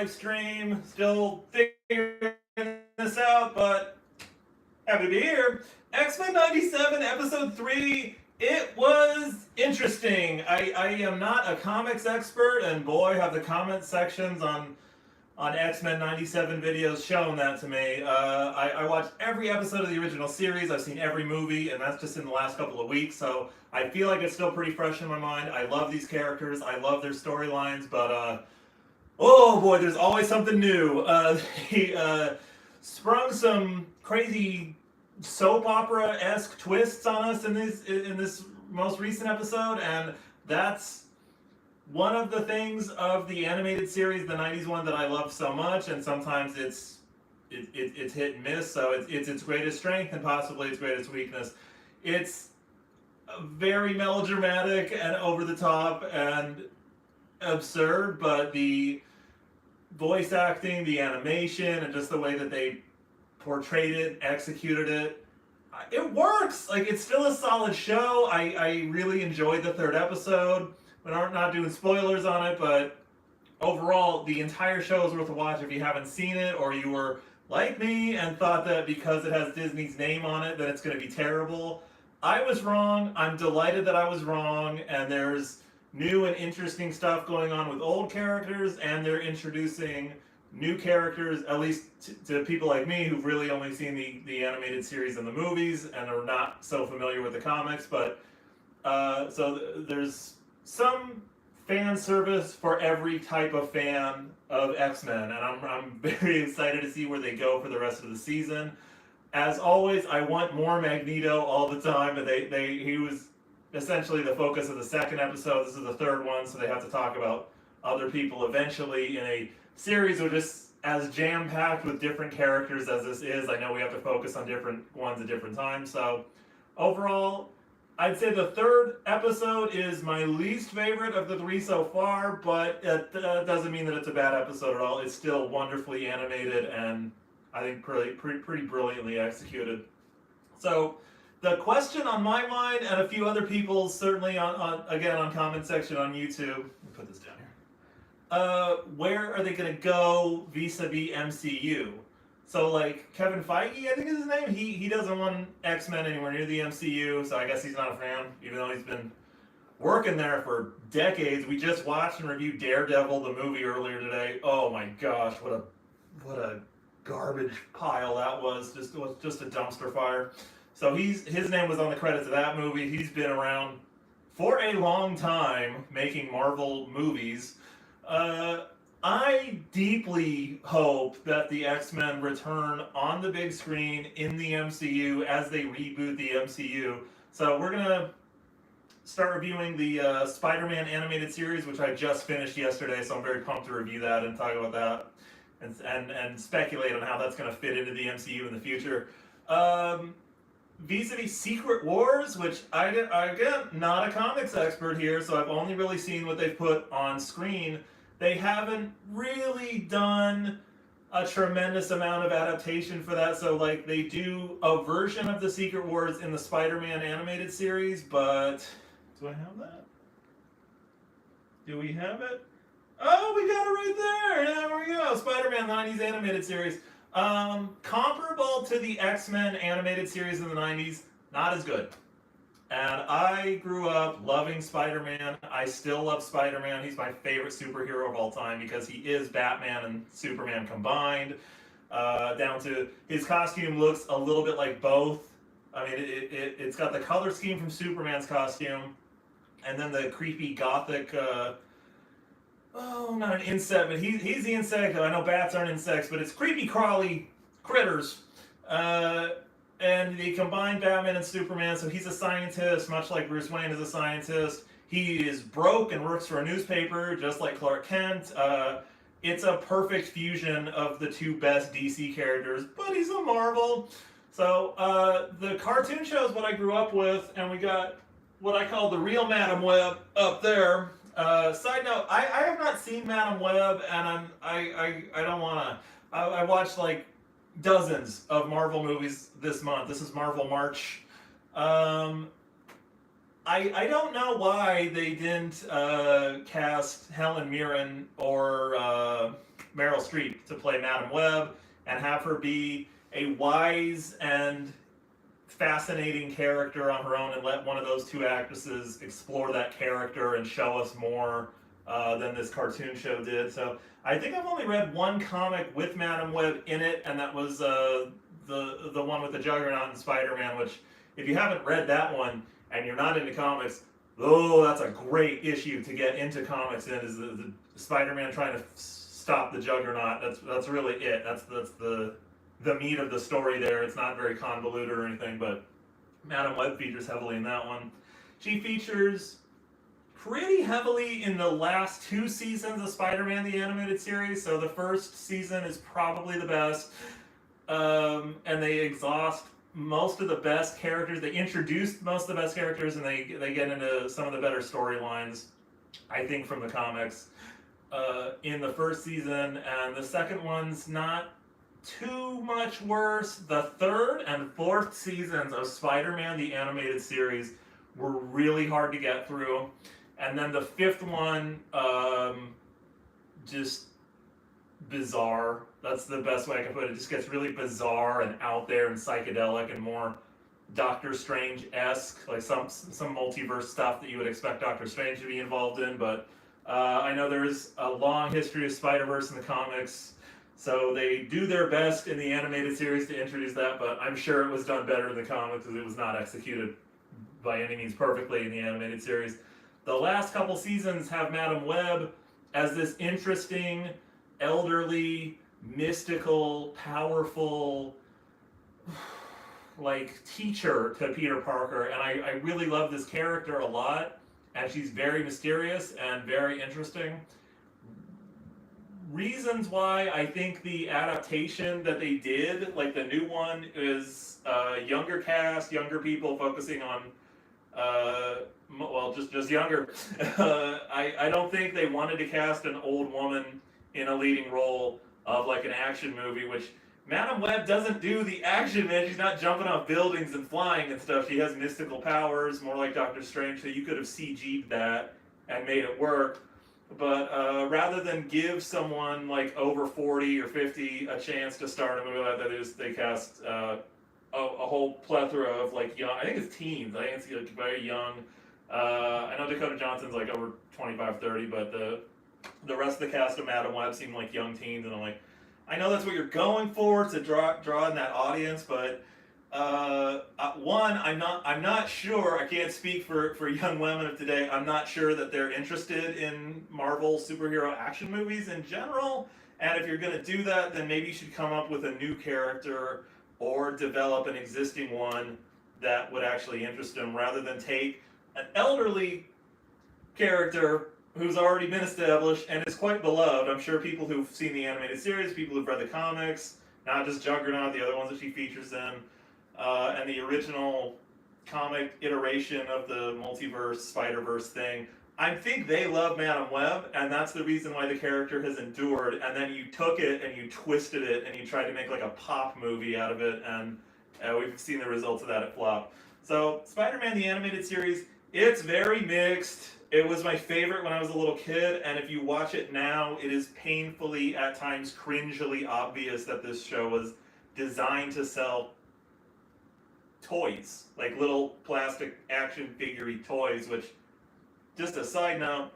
live stream. Still figuring this out, but happy to be here. X-Men 97, Episode 3. It was interesting. I am not a comics expert, and boy, have the comment sections on X-Men 97 videos shown that to me. I watched every episode of the original series. I've seen every movie, and that's just in the last couple of weeks, so I feel like it's still pretty fresh in my mind. I love these characters. I love their storylines, but oh boy, there's always something new. They sprung some crazy soap opera-esque twists on us in this most recent episode, and that's one of the things of the animated series, the '90s one, that I love so much. And sometimes it's hit and miss. So it's its greatest strength and possibly its greatest weakness. It's very melodramatic and over the top and absurd, but the voice acting, the animation, and just the way that they portrayed it, executed it, it works. Like, it's still a solid show. I really enjoyed the third episode. We're not doing spoilers on it, but overall, the entire show is worth a watch if you haven't seen it, or you were like me and thought that because it has Disney's name on it that it's going to be terrible. I was wrong. I'm delighted that I was wrong, and there's new and interesting stuff going on with old characters, and they're introducing new characters, at least to people like me who've really only seen the animated series and the movies and are not so familiar with the comics. But so there's some fan service for every type of fan of X-Men, and I'm very excited to see where they go for the rest of the season. As always, I want more Magneto all the time, but he was essentially the focus of the second episode. This is the third one, so they have to talk about other people eventually in a series which is as jam-packed with different characters as this is. I know we have to focus on different ones at different times. So overall, I'd say the third episode is my least favorite of the three so far, but it doesn't mean that it's a bad episode at all. It's still wonderfully animated and I think pretty brilliantly executed. So the question on my mind and a few other people's, certainly on comment section on YouTube. Let me put this down here. Where are they going to go vis-a-vis MCU? So, like, Kevin Feige, I think is his name, he doesn't want X-Men anywhere near the MCU, so I guess he's not a fan, even though he's been working there for decades. We just watched and reviewed Daredevil, the movie, earlier today. Oh my gosh, what a garbage pile that was. Just a dumpster fire. So his name was on the credits of that movie. He's been around for a long time making Marvel movies. I deeply hope that the X-Men return on the big screen in the MCU as they reboot the MCU. So we're going to start reviewing the Spider-Man animated series, which I just finished yesterday, so I'm very pumped to review that and talk about that and speculate on how that's going to fit into the MCU in the future. Vis-a-vis Secret Wars, which again, not a comics expert here, so I've only really seen what they've put on screen. They haven't really done a tremendous amount of adaptation for that. So, like, they do a version of the Secret Wars in the Spider-Man animated series, but do I have that? Do we have it? Oh, we got it right there. There we go. Spider-Man 90s animated series. Comparable to the X-Men animated series in the 90s, not as good. And I grew up loving Spider-Man. I still love Spider-Man. He's my favorite superhero of all time because he is Batman and Superman combined. Down to his costume looks a little bit like both. I mean, it's got the color scheme from Superman's costume, and then the creepy gothic, not an insect, but he's the insect. I know bats aren't insects, but it's creepy crawly critters. And they combine Batman and Superman, so he's a scientist, much like Bruce Wayne is a scientist. He is broke and works for a newspaper, just like Clark Kent. It's a perfect fusion of the two best DC characters, but he's a Marvel. So the cartoon show is what I grew up with, and we got what I call the real Madam Web up there. Side note, I have not seen Madam Web, and I don't want to. I watched like dozens of Marvel movies this month. This is Marvel March. I don't know why they didn't cast Helen Mirren or Meryl Streep to play Madam Web and have her be a wise and fascinating character on her own, and let one of those two actresses explore that character and show us more than this cartoon show did. So I think I've only read one comic with Madam Web in it, and that was the one with the Juggernaut and Spider-Man, which if you haven't read that one and you're not into comics, oh, that's a great issue to get into comics in, is the Spider-Man trying to stop the Juggernaut. That's really it. That's the meat of the story there. It's not very convoluted or anything, but Madam Web features heavily in that one. She features pretty heavily in the last two seasons of Spider-Man the Animated Series. So the first season is probably the best, and they exhaust most of the best characters. They introduced most of the best characters, and they get into some of the better storylines, I think, from the comics in the first season. And the second one's not too much worse. The third and fourth seasons of Spider-Man the Animated Series were really hard to get through. And then the fifth one, just bizarre. That's the best way I can put it. It just gets really bizarre and out there and psychedelic and more Doctor Strange-esque, like some multiverse stuff that you would expect Doctor Strange to be involved in. But I know there's a long history of Spider-Verse in the comics, so they do their best in the animated series to introduce that, but I'm sure it was done better in the comics because it was not executed by any means perfectly in the animated series. The last couple seasons have Madam Web as this interesting, elderly, mystical, powerful, like, teacher to Peter Parker, and I really love this character a lot, and she's very mysterious and very interesting. Reasons why I think the adaptation that they did, like the new one, is younger cast, younger people focusing on, well, just younger. I don't think they wanted to cast an old woman in a leading role of like an action movie, which Madam Web doesn't do the action, man. She's not jumping off buildings and flying and stuff. She has mystical powers, more like Doctor Strange, so you could have CG'd that and made it work. But rather than give someone like over 40 or 50 a chance to star in a movie like that, they cast a whole plethora of like young, I think it's teens, I think it's like very young. I know Dakota Johnson's like over 25, 30, but the rest of the cast of Madam Web seem like young teens, and I'm like, I know that's what you're going for, to draw in that audience, but one, I'm not sure. I can't speak for young women of today. I'm not sure that they're interested in Marvel superhero action movies in general. And if you're going to do that, then maybe you should come up with a new character or develop an existing one that would actually interest them, rather than take an elderly character who's already been established and is quite beloved. I'm sure people who've seen the animated series, people who've read the comics, not just Juggernaut, the other ones that she features in, and the original comic iteration of the multiverse, Spider-Verse thing. I think they love Madam Web, and that's the reason why the character has endured, and then you took it and you twisted it and you tried to make like a pop movie out of it, and we've seen the results of that at flop. So, Spider-Man the Animated Series, it's very mixed. It was my favorite when I was a little kid, and if you watch it now, it is painfully, at times cringily obvious that this show was designed to sell toys, like little plastic action figure-y toys, which, just a side note,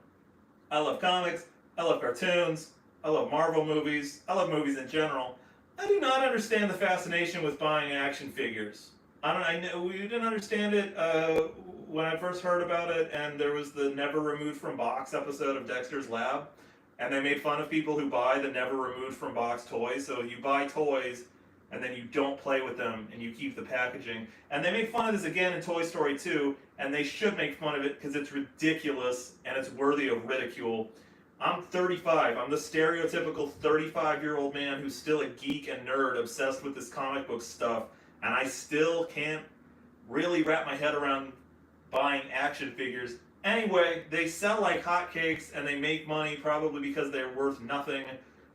I love comics, I love cartoons, I love Marvel movies, I love movies in general. I do not understand the fascination with buying action figures. We didn't understand it when I first heard about it, and there was the Never Removed from Box episode of Dexter's Lab, and they made fun of people who buy the Never Removed from Box toys. So you buy toys, and then you don't play with them, and you keep the packaging. And they made fun of this again in Toy Story 2, and they should make fun of it because it's ridiculous and it's worthy of ridicule. I'm 35. I'm the stereotypical 35-year-old man who's still a geek and nerd obsessed with this comic book stuff, and I still can't really wrap my head around buying action figures. Anyway, they sell like hotcakes, and they make money probably because they're worth nothing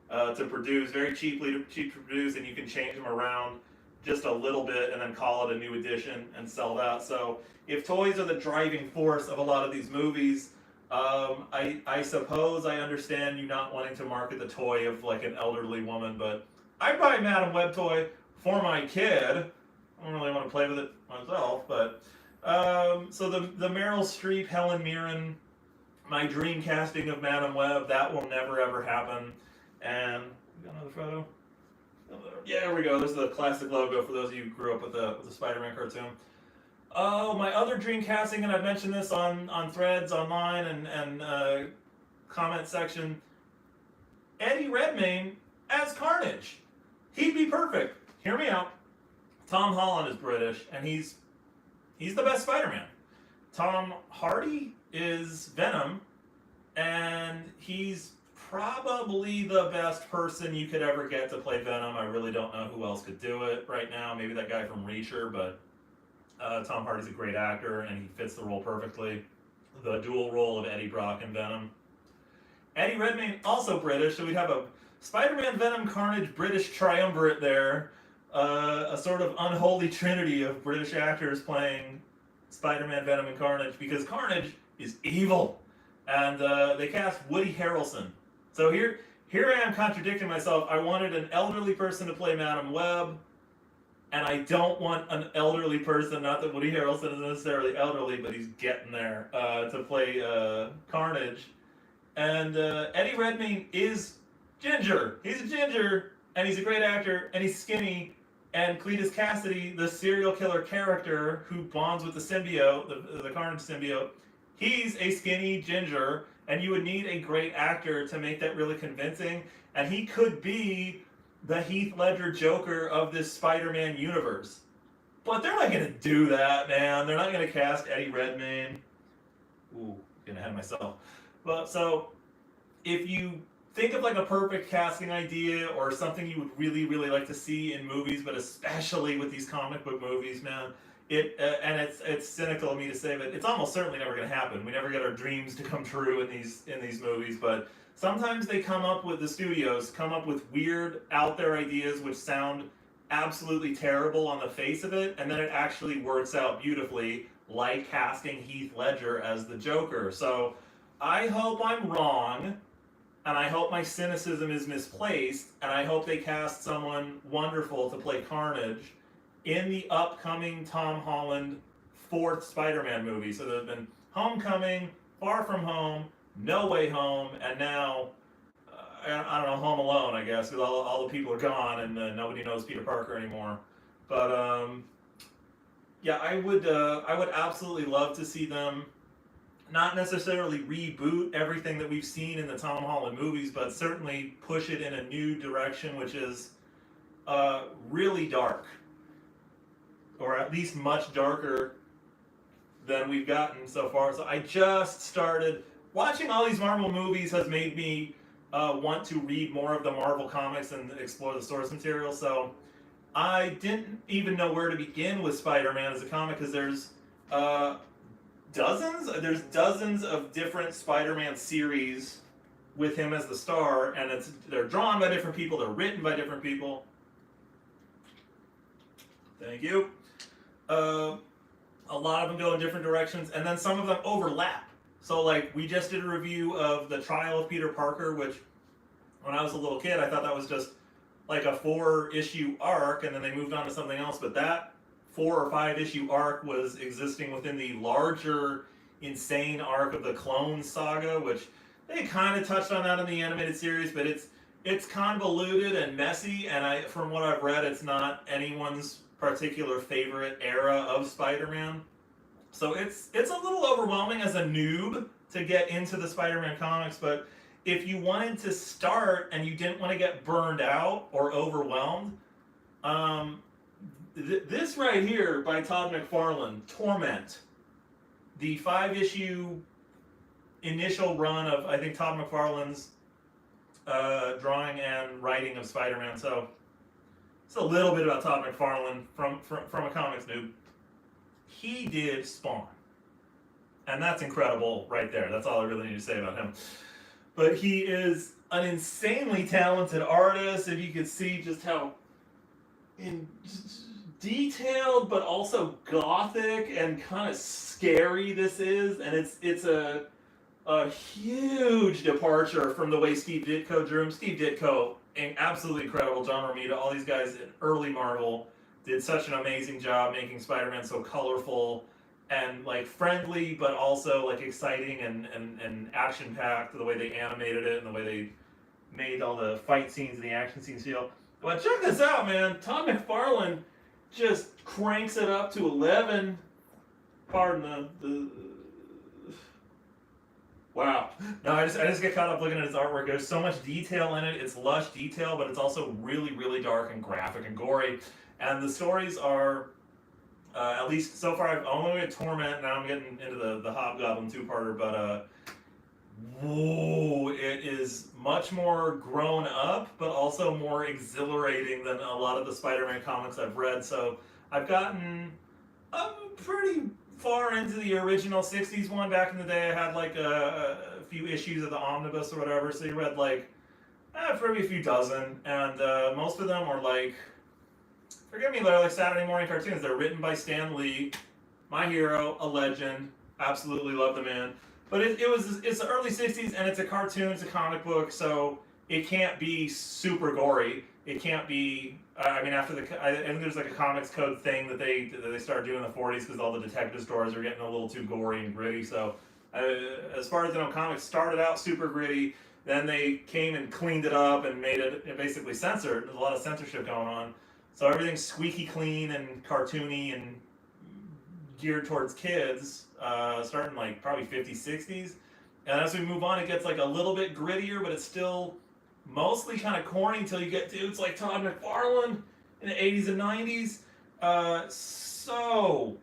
to produce, very cheap to produce, and you can change them around just a little bit and then call it a new edition and sell that. So if toys are the driving force of a lot of these movies, I suppose I understand you not wanting to market the toy of like an elderly woman, but I'd buy a Madam Web toy for my kid. I don't really want to play with it myself, but so the Meryl Streep, Helen Mirren, my dream casting of Madam Web, that will never ever happen. And we got another photo. Yeah, there we go. This is the classic logo for those of you who grew up with the Spider-Man cartoon. Oh, my other dream casting, and I've mentioned this on threads online and comment section. Eddie Redmayne as Carnage. He'd be perfect. Hear me out. Tom Holland is British, and he's the best Spider-Man. Tom Hardy is Venom, and he's probably the best person you could ever get to play Venom. I really don't know who else could do it right now. Maybe that guy from Reacher, but Tom Hardy's a great actor, and he fits the role perfectly. The dual role of Eddie Brock and Venom. Eddie Redmayne, also British, so we'd have a Spider-Man, Venom, Carnage, British triumvirate there. A sort of unholy trinity of British actors playing Spider-Man, Venom, and Carnage, because Carnage is evil. And they cast Woody Harrelson. So here I am contradicting myself. I wanted an elderly person to play Madam Web, and I don't want an elderly person, not that Woody Harrelson is necessarily elderly, but he's getting there, to play Carnage. And Eddie Redmayne is ginger. He's a ginger, and he's a great actor, and he's skinny. And Cletus Cassidy, the serial killer character who bonds with the symbiote, the Carnage symbiote, he's a skinny ginger, and you would need a great actor to make that really convincing. And he could be the Heath Ledger Joker of this Spider-Man universe. But they're not going to do that, man. They're not going to cast Eddie Redmayne. Ooh, getting ahead of myself. Well, so if you think of like a perfect casting idea or something you would really, really like to see in movies, but especially with these comic book movies, man, and it's cynical of me to say, but it's almost certainly never going to happen. We never get our dreams to come true in these movies, but sometimes they the studios come up with weird, out there ideas which sound absolutely terrible on the face of it, and then it actually works out beautifully, like casting Heath Ledger as the Joker. So I hope I'm wrong, and I hope my cynicism is misplaced, and I hope they cast someone wonderful to play Carnage in the upcoming Tom Holland 4th Spider-Man movie. So there's been Homecoming, Far From Home, No Way Home, and now, I don't know, Home Alone, I guess, because all the people are gone and nobody knows Peter Parker anymore. But, yeah, I would absolutely love to see them not necessarily reboot everything that we've seen in the Tom Holland movies, but certainly push it in a new direction, which is really dark, or at least much darker than we've gotten so far. So I just started watching all these Marvel movies has made me want to read more of the Marvel comics and explore the source material. So I didn't even know where to begin with Spider-Man as a comic, because there's dozens of different Spider-Man series with him as the star, and they're drawn by different people, they're written by different people. Thank you. A lot of them go in different directions, and then some of them overlap. So like, we just did a review of The Trial of Peter Parker, which when I was a little kid, I thought that was just like a 4-issue arc, and then they moved on to something else, but that 4 or 5 issue arc was existing within the larger, insane arc of the Clone Saga, which they kind of touched on that in the animated series, but it's convoluted and messy, and from what I've read, it's not anyone's particular favorite era of Spider-Man. So it's a little overwhelming as a noob to get into the Spider-Man comics, but if you wanted to start and you didn't want to get burned out or overwhelmed, this right here by Todd McFarlane, Torment, the 5-issue initial run of, I think, Todd McFarlane's drawing and writing of Spider-Man. So it's a little bit about Todd McFarlane from a comics noob. He did Spawn, and that's incredible right there. That's all I really need to say about him. But he is an insanely talented artist. If you could see just how detailed but also gothic and kind of scary this is, and it's a a huge departure from the way Steve Ditko drew him. Steve Ditko, absolutely incredible. John Romita, all these guys in early Marvel did such an amazing job making Spider-Man so colorful and like friendly, but also like exciting and action-packed. The way they animated it and the way they made all the fight scenes and the action scenes feel. But check this out, man. Todd McFarlane just cranks it up to 11. Pardon the wow. No, I just get caught up looking at his artwork. There's so much detail in it. It's lush detail, but it's also really, really dark and graphic and gory. And the stories are, at least so far, I've only read Torment. Now I'm getting into the Hobgoblin two-parter, but whoa, it is much more grown up, but also more exhilarating than a lot of the Spider-Man comics I've read. So I've gotten pretty far into the original 60s one. Back in the day, I had like a few issues of the omnibus or whatever, so you read like maybe a few dozen, and most of them are like, forgive me, they're like Saturday morning cartoons. They're written by Stan Lee, my hero, a legend, absolutely love the man. But it's the early 60s, and it's a cartoon, it's a comic book, so it can't be super gory. It can't be. I mean, after I think there's like a comics code thing that they started doing in the 40s because all the detective stories are getting a little too gory and gritty. So, as far as I know, comics started out super gritty. Then they came and cleaned it up and made it basically censored. There's a lot of censorship going on. So everything's squeaky clean and cartoony and geared towards kids, starting like probably 50s, 60s. And as we move on, it gets like a little bit grittier, but it's still mostly kind of corny until you get dudes like Todd McFarlane in the 80s and 90s. So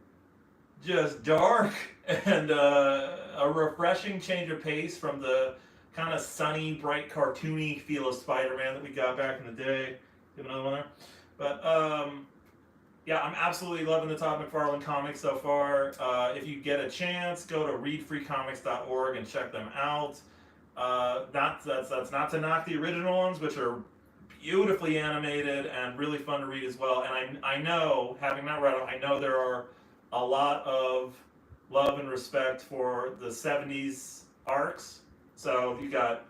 just dark and a refreshing change of pace from the kind of sunny, bright, cartoony feel of Spider-Man that we got back in the day. Give another one there. But yeah, I'm absolutely loving the Todd McFarlane comics so far. If you get a chance, go to readfreecomics.org and check them out. That's not to knock the original ones, which are beautifully animated and really fun to read as well. And I know, having not read them, I know there are a lot of love and respect for the 70s arcs. So you got,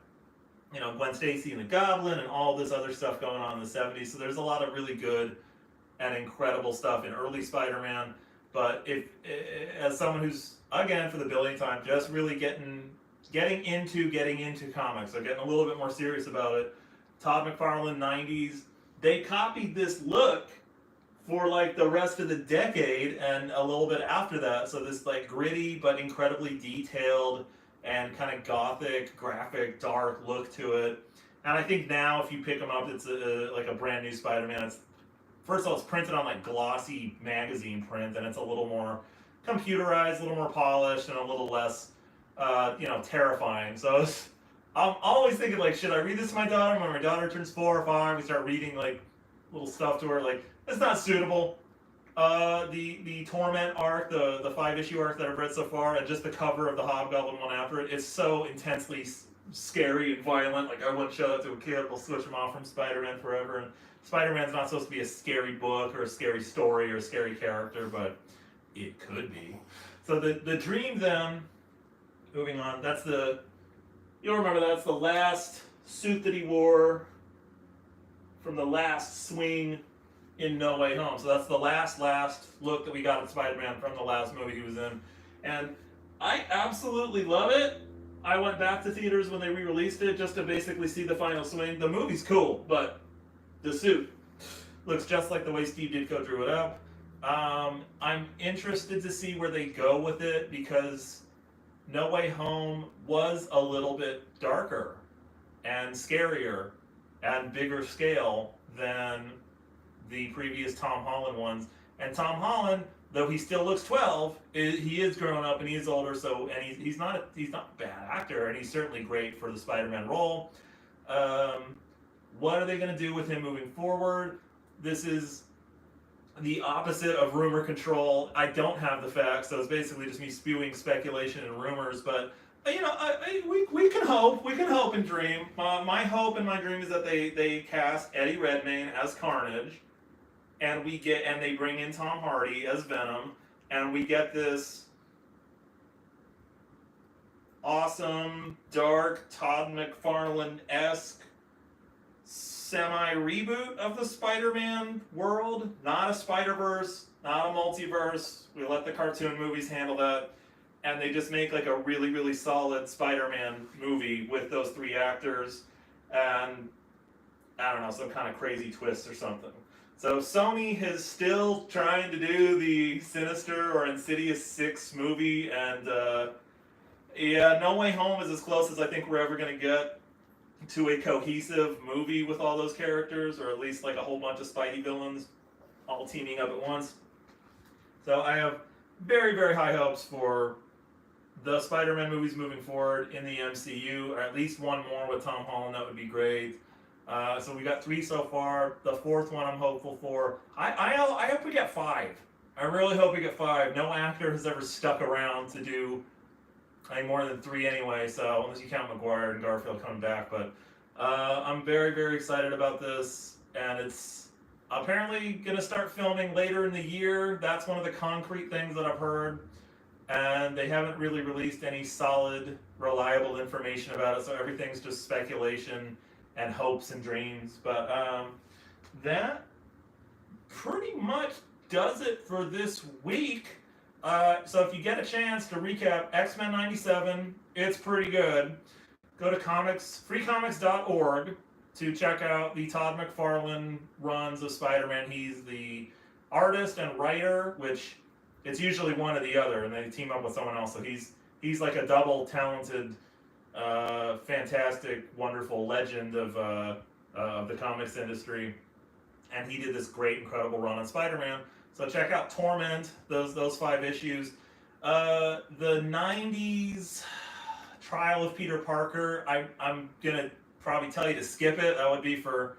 Gwen Stacy and the Goblin and all this other stuff going on in the 70s. So there's a lot of really good and incredible stuff in early Spider-Man. But as someone who's, again, for the billionth time, just really getting into comics, so getting a little bit more serious about it, Todd McFarlane 90s, they copied this look for like the rest of the decade and a little bit after that. So this like gritty but incredibly detailed and kind of gothic, graphic, dark look to it. And I think now if you pick them up, it's like a brand new Spider-Man. First of all, it's printed on like glossy magazine print, and it's a little more computerized, a little more polished, and a little less, terrifying. So I'm always thinking like, should I read this to my daughter? When my daughter turns 4 or 5, we start reading like little stuff to her. Like, it's not suitable. The Torment arc, the 5-issue arc that I've read so far, and just the cover of the Hobgoblin one after it is so intensely scary and violent. Like, I wouldn't show that to a kid. We'll switch them off from Spider-Man forever. And Spider-Man's not supposed to be a scary book or a scary story or a scary character, but it could be. So the dream then, moving on, you'll remember that's the last suit that he wore from the last swing in No Way Home. So that's the last look that we got at Spider-Man from the last movie he was in. And I absolutely love it. I went back to theaters when they re-released it just to basically see the final swing. The movie's cool, but the suit looks just like the way Steve Ditko drew it up. I'm interested to see where they go with it because No Way Home was a little bit darker and scarier and bigger scale than the previous Tom Holland ones. And Tom Holland, though he still looks 12, he is grown up and he is older. So, and he's not a bad actor, and he's certainly great for the Spider-Man role. What are they going to do with him moving forward? This is the opposite of rumor control. I don't have the facts, so it's basically just me spewing speculation and rumors. But we can hope. We can hope and dream. My hope and my dream is that they cast Eddie Redmayne as Carnage, and they bring in Tom Hardy as Venom, and we get this awesome, dark, Todd McFarlane-esque semi-reboot of the Spider-Man world. Not a Spider-Verse, not a multiverse. We let the cartoon movies handle that. And they just make like a really, really solid Spider-Man movie with those 3 actors. And I don't know, some kind of crazy twist or something. So Sony is still trying to do the Sinister or Insidious 6 movie, and yeah, No Way Home is as close as I think we're ever going to get to a cohesive movie with all those characters, or at least like a whole bunch of Spidey villains all teaming up at once. So I have very, very high hopes for the Spider-Man movies moving forward in the MCU, or at least one more with Tom Holland. That would be great. So we got 3 so far. The 4th one I'm hopeful for. I hope we get 5. I really hope we get 5. No actor has ever stuck around to do any more than 3 anyway, so unless you count McGuire and Garfield coming back. But I'm very, very excited about this, and it's apparently going to start filming later in the year. That's one of the concrete things that I've heard, and they haven't really released any solid, reliable information about it, so everything's just speculation and hopes and dreams. But that pretty much does it for this week. So if you get a chance to recap X-Men 97, it's pretty good. Go to freecomics.org to check out the Todd McFarlane runs of Spider-Man. He's the artist and writer, which it's usually one or the other, and they team up with someone else. So he's like a double talented, fantastic, wonderful legend of the comics industry, and he did this great, incredible run on Spider-Man. So check out Torment, those 5 issues. The 90s Trial of Peter Parker, I'm gonna probably tell you to skip it. That would be for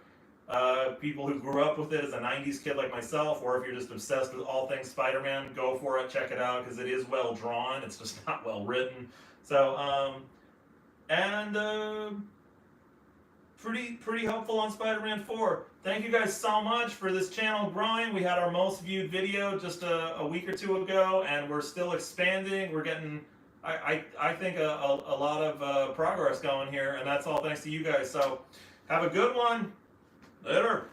people who grew up with it as a 90s kid like myself, or if you're just obsessed with all things Spider-Man, go for it, check it out, because it is well drawn. It's just not well written. So, pretty helpful on Spider-Man 4. Thank you guys so much for this channel growing. We had our most viewed video just a week or 2 ago, and we're still expanding. We're getting, I think, a lot of progress going here, and that's all thanks to you guys. So have a good one. Later.